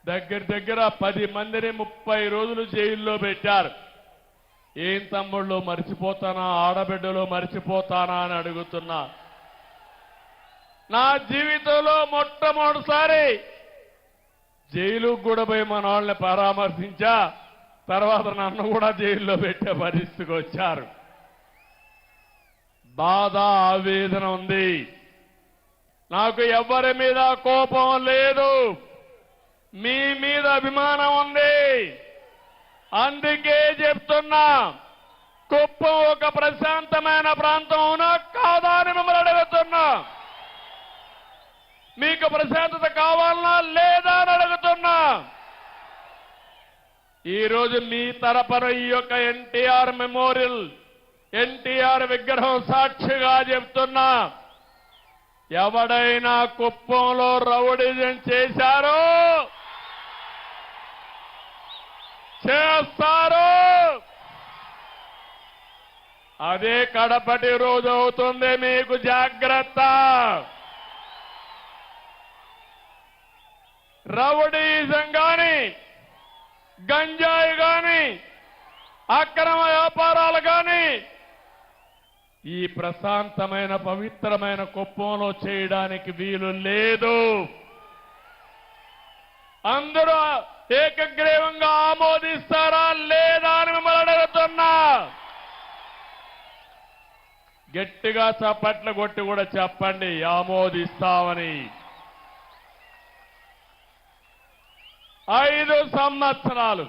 దగ్గర దగ్గర 10 మందిని 30 రోజులు జైల్లో పెట్టారు. ఏం తమ్ముళ్ళు మర్చిపోతానా, ఆడబిడ్డలో మర్చిపోతానా అని అడుగుతున్నా. నా జీవితంలో మొట్టమొదటిసారి జైలుకు కూడా పోయి మన వాళ్ళని పరామర్శించా. తర్వాత నన్ను కూడా జైల్లో పెట్టే పరిస్థితికి వచ్చారు. బాధ, ఆవేదన ఉంది. నాకు ఎవరి మీద కోపం లేదు, మీ మీద అభిమానం ఉంది. అందుకే చెప్తున్నా, కుప్పం ఒక ప్రశాంతమైన ప్రాంతం అవునా కాదా అని మిమ్మల్ని అడుగుతున్నా. మీకు ప్రశాంతత కావాలనా లేదా అని అడుగుతున్నా. ఈరోజు మీ తరపున ఈ యొక్క ఎన్టీఆర్ మెమోరియల్, ఎన్టీఆర్ విగ్రహం సాక్షిగా చెప్తున్నా, ఎవడైనా కుప్పంలో రౌడీజం చేశారో చేస్తారు. అదే కడపటి రోజు అవుతుంది, మీకు జాగ్రత్త. రౌడీజం గాని, గంజాయి గాని, అక్రమ వ్యాపారాలు గాని ఈ ప్రశాంతమైన పవిత్రమైన కుప్పంలో చేయడానికి వీలు లేదు. అందరూ ఏకగ్రీవంగా ఆమోదిస్తారా లేదా అని మిమ్మల్ని అడుగుతున్నా. గట్టిగా చప్పట్లు కొట్టి కూడా చెప్పండి ఆమోదిస్తామని. 5 సంవత్సరాలు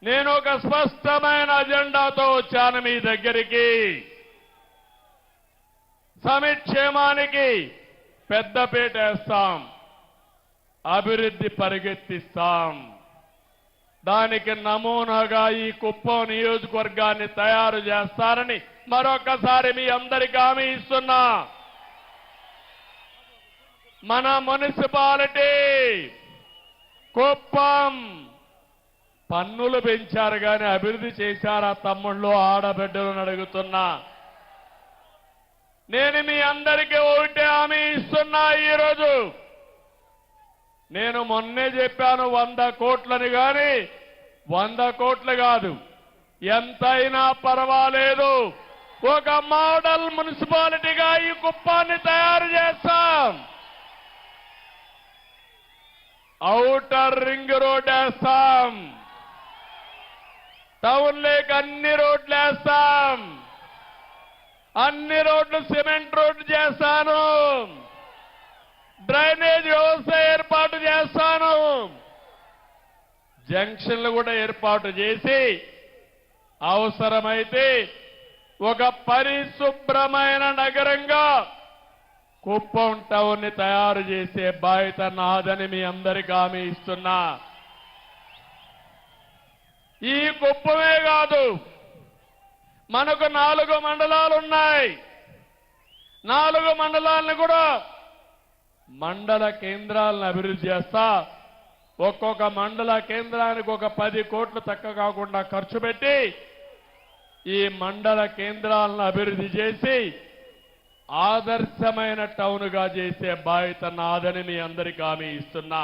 నేను ఒక స్పష్టమైన అజెండాతో వచ్చాను మీ దగ్గరికి. సంక్షేమానికి పెద్దపీట వేస్తాం, అభివృద్ధి పరిగెత్తిస్తాం. దానికి నమూనాగా ఈ కుప్పం నియోజకవర్గాన్ని తయారు చేస్తారని మరొకసారి మీ అందరికీ హామీ ఇస్తున్నా. మన మున్సిపాలిటీ కుప్పం పన్నులు పెంచారు కానీ అభివృద్ధి చేశారా తమ్ముళ్ళు, ఆడబిడ్డలను అడుగుతున్నా. నేను మీ అందరికీ ఒకటే హామీ ఇస్తున్నా. ఈరోజు నేను మొన్నే చెప్పాను 100 కోట్లని, కానీ 100 కోట్లు కాదు, ఎంతైనా పర్వాలేదు, ఒక మోడల్ మున్సిపాలిటీగా ఈ కుప్పాన్ని తయారు చేస్తాం. ఔటర్ రింగ్ రోడ్ వేస్తాం, టౌన్ లేక్ అన్ని రోడ్లు వేస్తాం, అన్ని రోడ్లు సిమెంట్ రోడ్లు చేస్తాను, డ్రైనేజ్ వ్యవస్థ ఏర్పాటు చేస్తాను, జంక్షన్లు కూడా ఏర్పాటు చేసి అవసరమైతే ఒక పరిశుభ్రమైన నగరంగా కుప్పం టౌన్ ని తయారు చేసే బాధ్యత నాదని మీ అందరికీ హామీ ఇస్తున్నా. ఈ కుప్పమే కాదు, మనకు 4 మండలాలు ఉన్నాయి. 4 మండలాలను కూడా మండల కేంద్రాలను అభివృద్ధి చేస్తా. ఒక్కొక్క మండల కేంద్రానికి ఒక 10 కోట్లు తక్కువ కాకుండా ఖర్చు పెట్టి ఈ మండల కేంద్రాలను అభివృద్ధి చేసి ఆదర్శమైన టౌన్ గా చేసే బాధ్యత నాదని మీ అందరికీ హామీ ఇస్తున్నా.